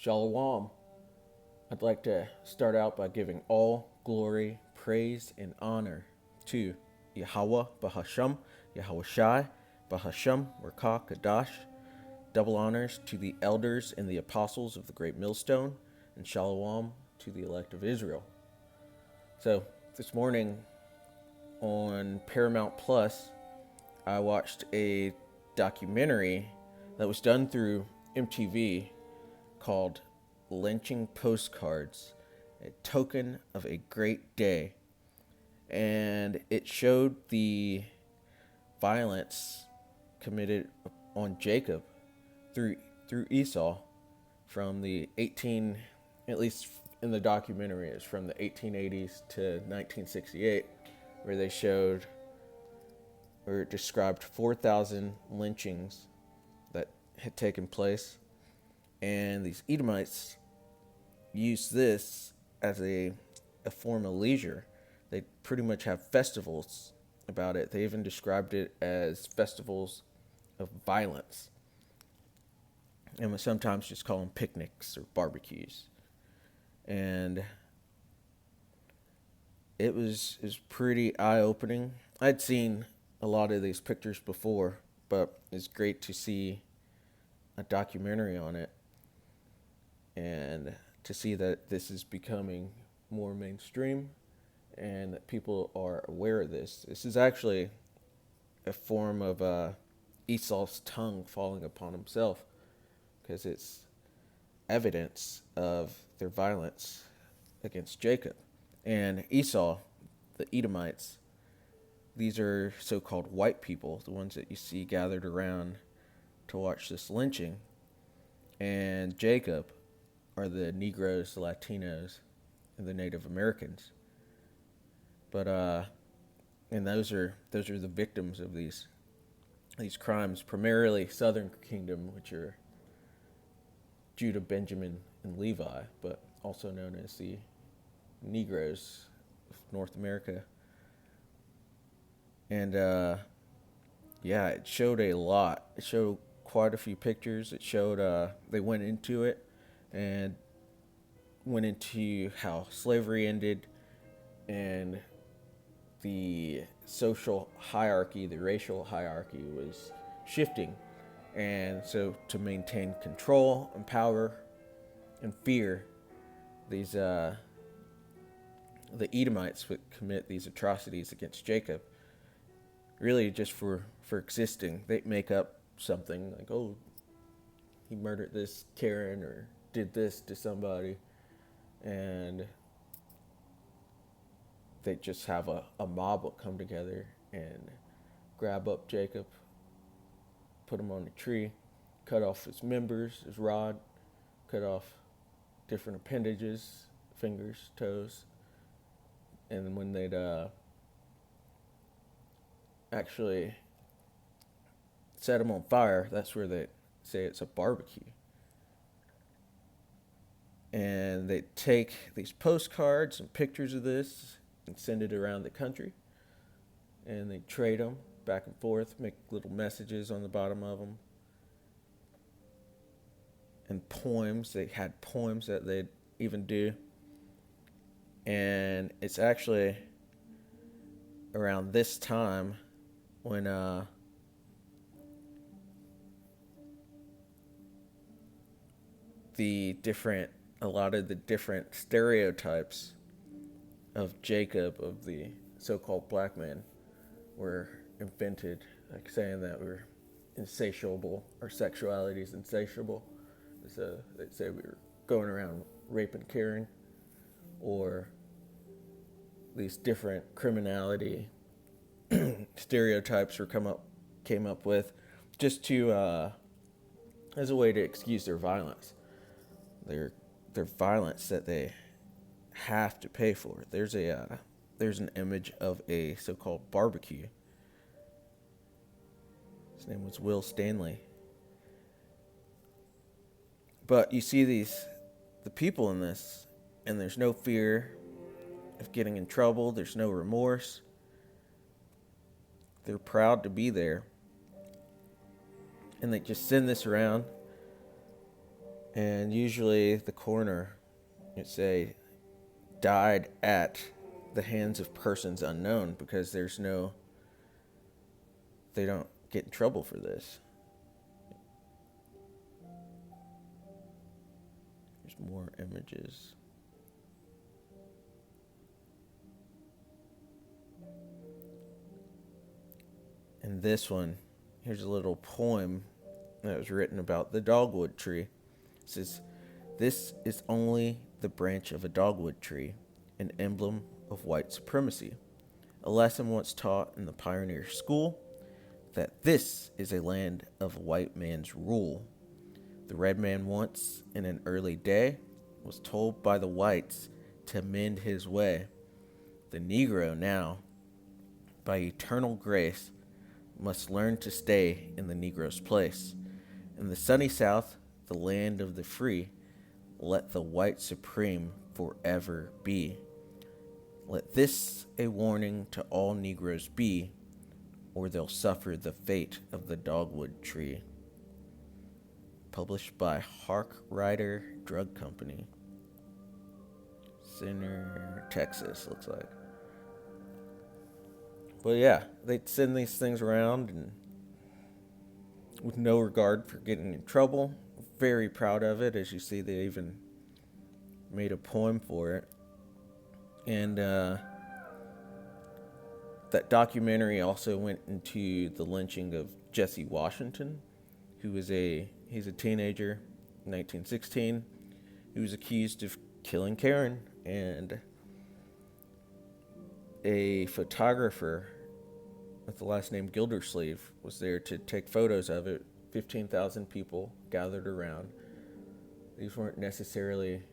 Shalom. I'd like to start out by giving all glory, praise, and honor to Yahweh Bahasham, Yahweh Shai, Bahasham, Rakah Kadash. Double honors to the elders and the apostles of the great millstone, and Shalom to the elect of Israel. So, this morning on Paramount Plus, I watched a documentary that was done through MTV called Lynching Postcards, a token of a great day. And it showed the violence committed on Jacob through Esau from the at least in the documentary, is from the 1880s to 1968, where they showed or described 4,000 lynchings that had taken place. And these Edomites used this as a form of leisure. They pretty much have festivals about it. They even described it as festivals of violence. And we sometimes just call them picnics or barbecues. And it was pretty eye-opening. I'd seen a lot of these pictures before, but it's great to see a documentary on it and to see that this is becoming more mainstream and that people are aware of this. This is actually a form of Esau's tongue falling upon himself, because it's evidence of their violence against Jacob. And Esau, the Edomites, these are so-called white people, the ones that you see gathered around to watch this lynching. And Jacob are the Negroes, the Latinos, and the Native Americans. But and those are the victims of these crimes, primarily Southern Kingdom, which are Judah, Benjamin, and Levi, but also known as the Negroes of North America. And it showed a lot. It showed quite a few pictures. It showed they went into it and went into how slavery ended and the social hierarchy, the racial hierarchy was shifting. And so to maintain control and power and fear, these the Edomites would commit these atrocities against Jacob, really just for existing. They make up something like, oh, he murdered this Karen or did this to somebody, and they just have a mob will come together and grab up Jacob, put him on a tree, cut off his members, his rod, cut off different appendages, fingers, toes. And when they'd actually set him on fire, that's where they say it's a barbecue. And they take these postcards and pictures of this and send it around the country. And they trade them back and forth, make little messages on the bottom of them. And poems, they had poems that they'd even do. And it's actually around this time when a lot of the different stereotypes of Jacob, of the so-called black man, were invented, like saying that we're insatiable, our sexuality is insatiable. So they'd say we were going around raping Karen, or these different criminality stereotypes came up with just to as a way to excuse their violence. Their violence that they have to pay for. There's an image of a so-called barbecue. His name was Will Stanley. But you see the people in this, and there's no fear of getting in trouble. There's no remorse. They're proud to be there. And they just send this around. And usually the coroner would say died at the hands of persons unknown, because they don't get in trouble for this. There's more images. And this one, here's a little poem that was written about the dogwood tree. It says, "This is only the branch of a dogwood tree, an emblem of white supremacy. A lesson once taught in the pioneer school, that this is a land of white man's rule. The red man once, in an early day, was told by the whites to mend his way. The Negro now, by eternal grace, must learn to stay in the Negro's place. In the sunny South, the land of the free, let the white supreme forever be. Let this a warning to all Negroes be, or they'll suffer the fate of the dogwood tree." Published by Hark Rider Drug Company. Center, Texas, looks like. But yeah, they'd send these things around and with no regard for getting in trouble. Very proud of it. As you see, they even made a poem for it. And that documentary also went into the lynching of Jesse Washington, he's a teenager, 1916. He was accused of killing Karen, and a photographer with the last name Gildersleeve was there to take photos of it. 15,000 people gathered around. These weren't necessarily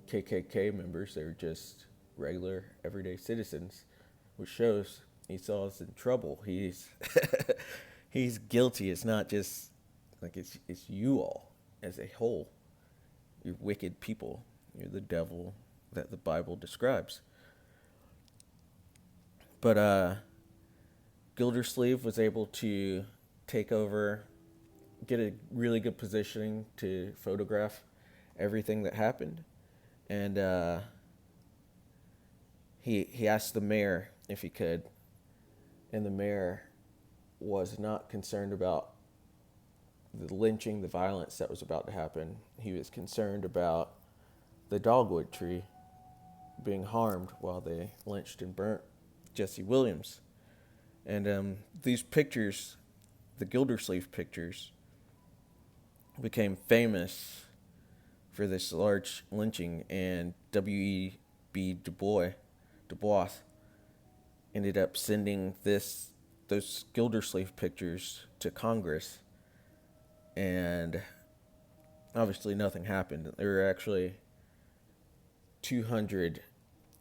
KKK members, they were just regular, everyday citizens, which shows Esau's in trouble. He's he's guilty. It's not just like it's you all as a whole. You're wicked people. You're the devil that the Bible describes. But Gildersleeve was able to take over, get a really good positioning to photograph everything that happened. And he asked the mayor if he could, and the mayor was not concerned about the lynching, the violence that was about to happen. He was concerned about the dogwood tree being harmed while they lynched and burnt Jesse Williams. And these pictures, the Gildersleeve pictures, became famous for this large lynching, and W.E.B. Du Bois ended up sending those Gildersleeve pictures to Congress, and obviously nothing happened. There were actually 200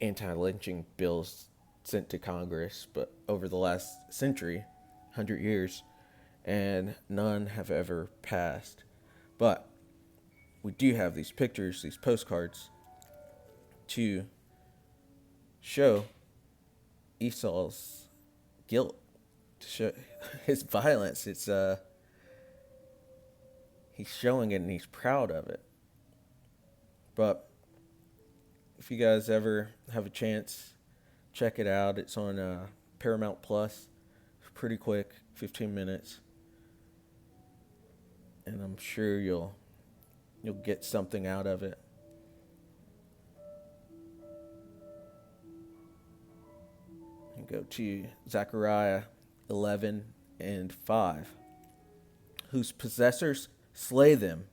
anti-lynching bills sent to Congress, but over the last century, 100 years, and none have ever passed. But we do have these pictures, these postcards, to show Esau's guilt, to show his violence. It's he's showing it and he's proud of it. But if you guys ever have a chance, check it out. It's on Paramount Plus. It's pretty quick, 15 minutes. And I'm sure you'll get something out of it. And go to Zechariah 11:5. Whose possessors slay them,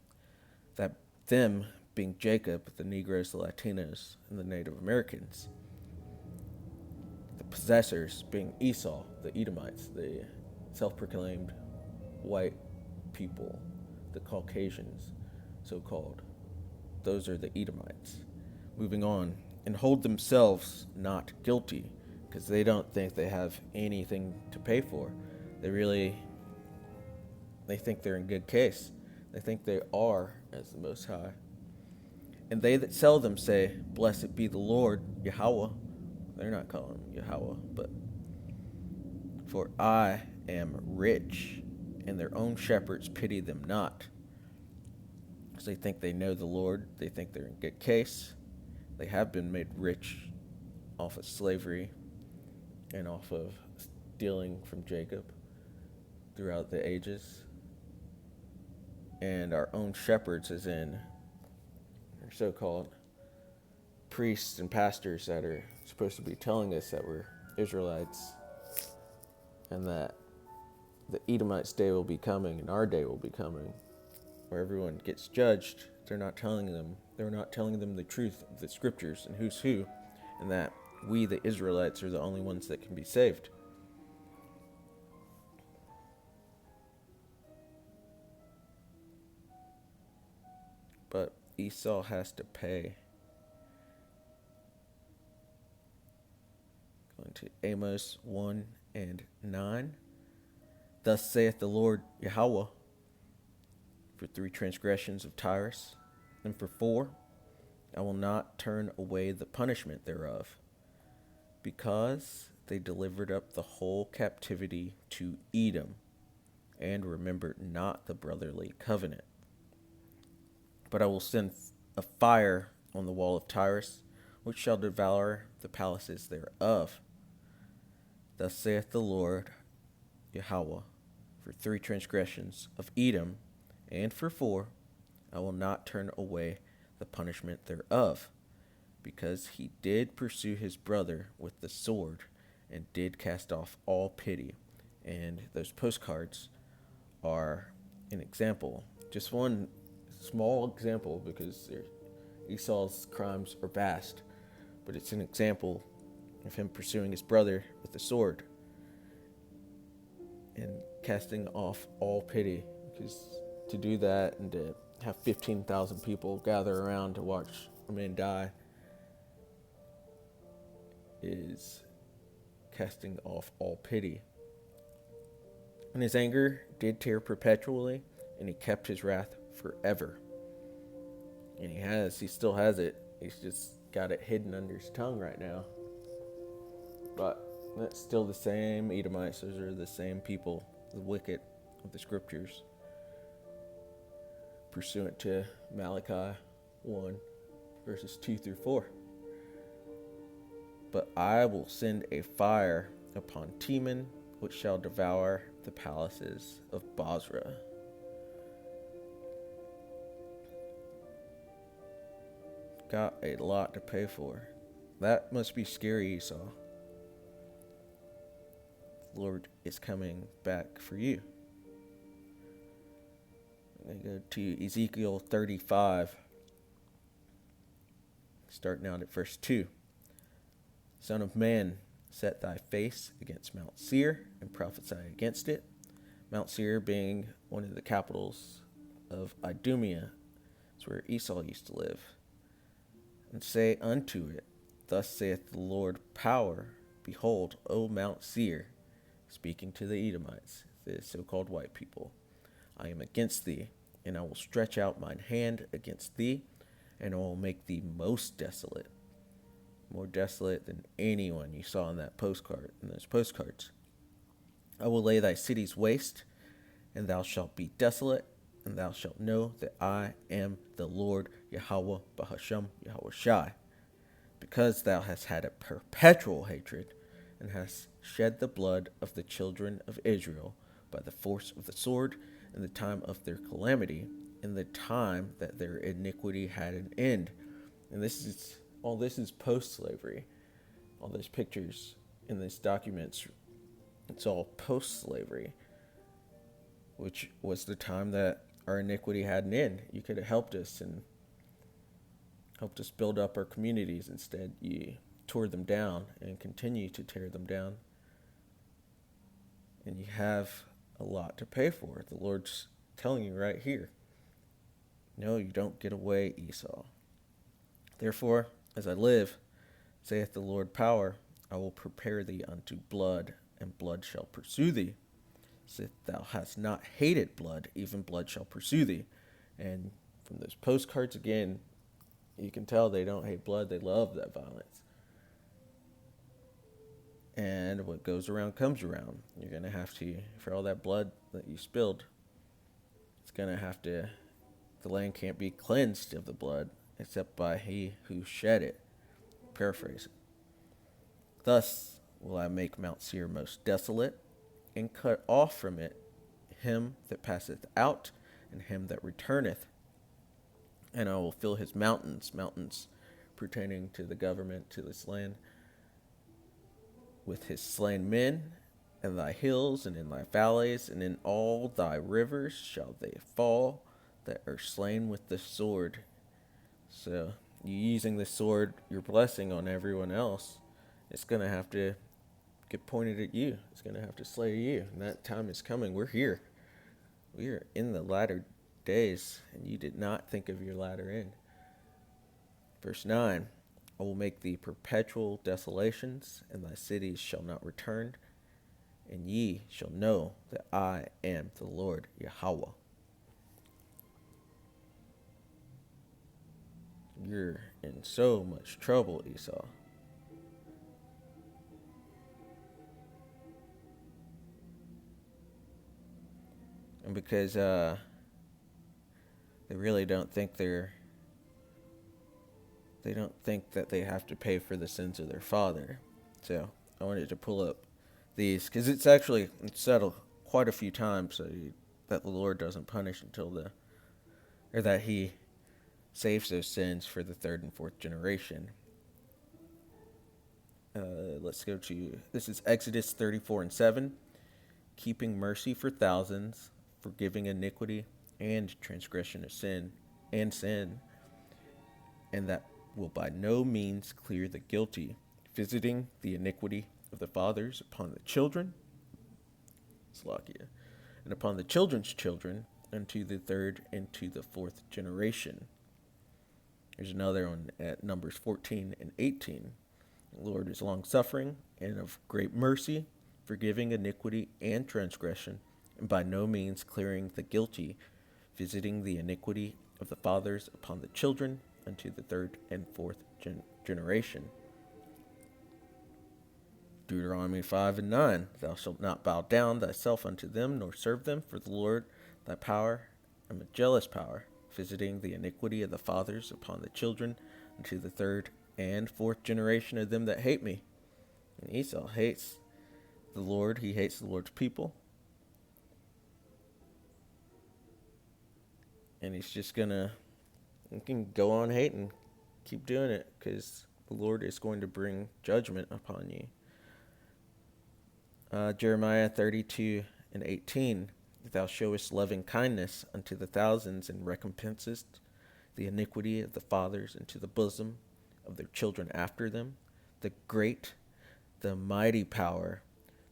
that them being Jacob, the Negroes, the Latinos, and the Native Americans. The possessors being Esau, the Edomites, the self-proclaimed white people, the Caucasians, so-called. Those are the Edomites. Moving on. And hold themselves not guilty, because they don't think they have anything to pay for. They think they're in good case. They think they are as the Most High. And they that sell them say, "Blessed be the Lord, Yahweh." They're not calling him Yahweh, but "For I am rich, and their own shepherds pity them not." because they think they know the Lord. They think they're in good case. They have been made rich off of slavery and off of stealing from Jacob throughout the ages. And our own shepherds, as in our so-called priests and pastors that are supposed to be telling us that we're Israelites and that the Edomites' day will be coming and our day will be coming, where everyone gets judged. They're not telling them the truth of the scriptures and who's who, and that we, the Israelites, are the only ones that can be saved. But Esau has to pay. Going to Amos 1:9. Thus saith the Lord Yahweh, for 3 transgressions of Tyrus, and for 4, I will not turn away the punishment thereof, because they delivered up the whole captivity to Edom, and remembered not the brotherly covenant. But I will send a fire on the wall of Tyrus, which shall devour the palaces thereof. Thus saith the Lord Yahweh, for 3 transgressions of Edom, and for 4, I will not turn away the punishment thereof, because he did pursue his brother with the sword, and did cast off all pity. And those postcards are an example, just one small example, because Esau's crimes are vast, but it's an example of him pursuing his brother with the sword and casting off all pity. Because to do that and to have 15,000 people gather around to watch a man die is casting off all pity. And his anger did tear perpetually, and he kept his wrath forever. And he still has it. He's just got it hidden under his tongue right now. But that's still the same Edomites. Those are the same people, the wicked of the scriptures, pursuant to Malachi 1, verses 2 through 4. But I will send a fire upon Teman, which shall devour the palaces of Bozrah. Got a lot to pay for. That must be scary, Esau. The Lord is coming back for you. I'm going to go to Ezekiel 35, starting out at verse 2. Son of man, set thy face against Mount Seir, and prophesy against it. Mount Seir being one of the capitals of Idumea. It's where Esau used to live. And say unto it, Thus saith the Lord power, Behold, O Mount Seir, speaking to the Edomites, the so-called white people, I am against thee, and I will stretch out mine hand against thee, and I will make thee most desolate, more desolate than anyone you saw in those postcards. I will lay thy cities waste, and thou shalt be desolate, and thou shalt know that I am the Lord Yahweh Bahashem Yahweh Shai, because thou hast had a perpetual hatred, and hast shed the blood of the children of Israel by the force of the sword in the time of their calamity, in the time that their iniquity had an end. And all this is post-slavery. All those pictures in these documents, it's all post-slavery, which was the time that our iniquity had an end. You could have helped us and helped us build up our communities. Instead, you tore them down and continue to tear them down. And you have a lot to pay for. The Lord's telling you right here. No, you don't get away, Esau. Therefore, as I live, saith the Lord power, I will prepare thee unto blood, and blood shall pursue thee. Sith thou hast not hated blood, even blood shall pursue thee. And from those postcards again, you can tell they don't hate blood, they love that violence. And what goes around comes around. You're going to have to, for all that blood that you spilled, it's going to have to The land can't be cleansed of the blood except by he who shed it. Paraphrase. Thus will I make Mount Seir most desolate, and cut off from it him that passeth out, and him that returneth. And I will fill his mountains, mountains pertaining to the government, to this land, with his slain men, and thy hills, and in thy valleys, and in all thy rivers shall they fall that are slain with the sword. So, you using the sword, your blessing on everyone else, it's going to have to get pointed at you. It's going to have to slay you. And that time is coming. We're here. We are in the latter days, and you did not think of your latter end. Verse 9, I will make thee perpetual desolations, and thy cities shall not return, and ye shall know that I am the Lord Yahweh. You're in so much trouble, Esau. And because they really don't think they don't think that they have to pay for the sins of their father. So I wanted to pull up these because it's settled quite a few times that the Lord doesn't punish or that he saves those sins for the third and fourth generation. Let's go to, this is Exodus 34:7. Keeping mercy for thousands, forgiving iniquity and transgression of sin, and that will by no means clear the guilty, visiting the iniquity of the fathers upon the children, Slakia, and upon the children's children, unto the third and to the fourth generation. There's another one at Numbers 14:18. The Lord is long-suffering and of great mercy, forgiving iniquity and transgression, and by no means clearing the guilty, visiting the iniquity of the fathers upon the children, unto the third and fourth generation. Deuteronomy 5:9. Thou shalt not bow down thyself unto them, nor serve them, for the Lord thy power am a jealous power, visiting the iniquity of the fathers upon the children, unto the third and fourth generation of them that hate me. And Esau hates the Lord. He hates the Lord's people. And he can go on hating, keep doing it, because the Lord is going to bring judgment upon you. Jeremiah 32:18. Thou showest loving kindness unto the thousands, and recompensest the iniquity of the fathers into the bosom of their children after them. The great, the mighty power,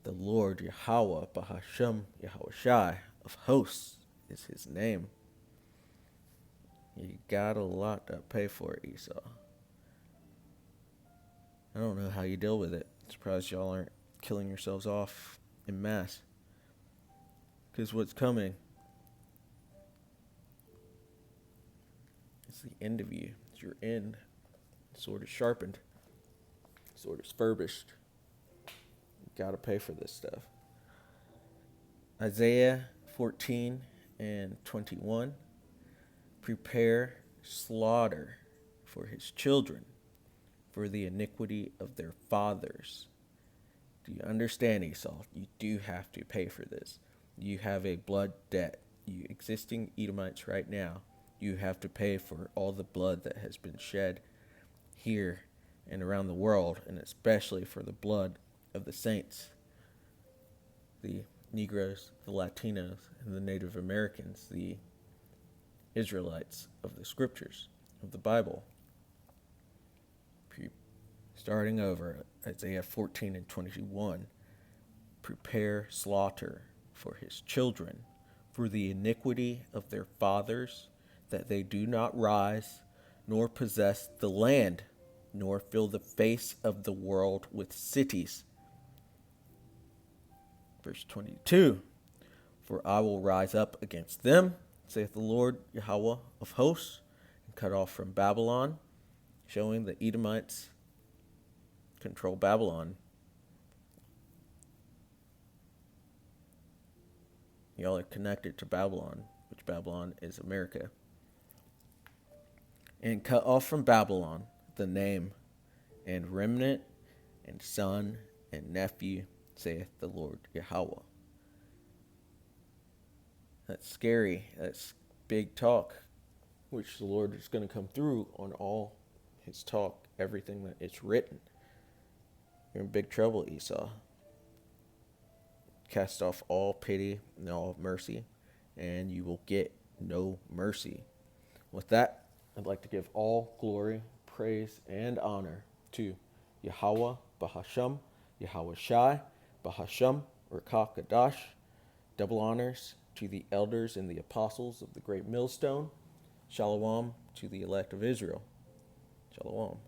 the Lord Yahweh, Bahashem, Yahushai of hosts is his name. You got a lot to pay for it, Esau. I don't know how you deal with it. I'm surprised y'all aren't killing yourselves off en masse. Because what's coming is the end of you. It's your end. Sword is sharpened. Sword is furbished. You gotta pay for this stuff. Isaiah 14:21. Prepare slaughter for his children, for the iniquity of their fathers. Do you understand, Esau? You do have to pay for this. You have a blood debt. You existing Edomites right now, you have to pay for all the blood that has been shed here and around the world, and especially for the blood of the saints, the Negroes, the Latinos, and the Native Americans, the Israelites of the scriptures, of the Bible. Starting over, Isaiah 14:21. Prepare slaughter for his children, for the iniquity of their fathers, that they do not rise, nor possess the land, nor fill the face of the world with cities. Verse 22. For I will rise up against them, saith the Lord Yahweh of hosts, and cut off from Babylon, showing the Edomites control Babylon. Y'all are connected to Babylon, which Babylon is America. and cut off from Babylon the name and remnant and son and nephew, saith the Lord Yahweh. That's scary. That's big talk, which the Lord is going to come through on all his talk, everything that it's written. You're in big trouble, Esau. Cast off all pity and all mercy, and you will get no mercy. With that, I'd like to give all glory, praise, and honor to Yahweh Bahasham, Yahweh Shai, Bahasham, Rakah Kadash. Double honors to the elders and the apostles of the great millstone. Shalom to the elect of Israel. Shalom.